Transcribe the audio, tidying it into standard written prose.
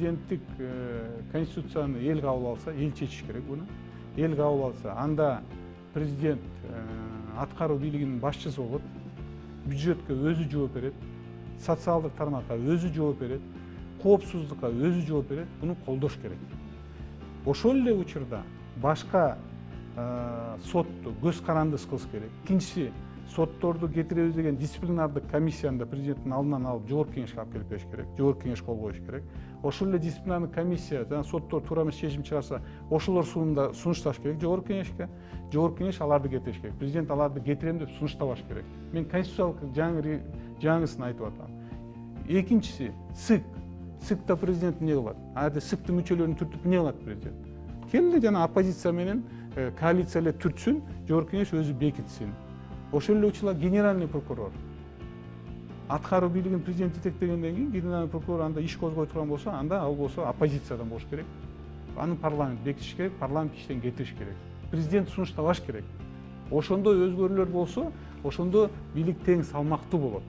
президенттик конституцияны эл кабыл алса, эл чечиш керек буну. Эл кабыл алса, анда президент аткаруу бийлигинин башчысы болот. Бюджетке өзү жооп берет, социалдык тармакка өзү жооп берет, коопсуздукка өзү жооп берет. Буну колдош керек. Ошол эле учурда башка сотту көз карандысыз кылыш керек. Экинчиси, сотторду кетиребиз деген дисциплинардык комиссияны да президенттин алдынан алып жогорку кеңешке алып келип бериш керек. Жогорку кеңеш кол коюш керек. Ошол эле дисциплинардык комиссия жана соттор туура эмес чечим чыгарса, ошолор сунушташ керек жогорку кеңешке. Жогорку кеңеш аларды кетириш керек. Президент аларды кетирем деп сунуштабаш керек. Мен конституциялык жаңысын айтып атам. Экинчиси, СИКта президент эмне кылат? Ада СИКтин мүчөлөрүн түртүп эмне кылат президент? Келди жана оппозиция менен коалиция эле түртсүн, жогорку кеңеш өзү бекитсин. Ошол эле учурда генеральный прокурор аткаруу бийлигин президент жетектегенден кийин генеральный прокурор анда иш козгой турган болсо, анда ал болсо оппозициядан болуш керек. Аны парламент бекитиш керек, парламент иштен кетириш керек. Президент сунуштабаш керек. Ошондо өзгөрүүлөр болсо, ошондо бийлик тең салмактуу болот.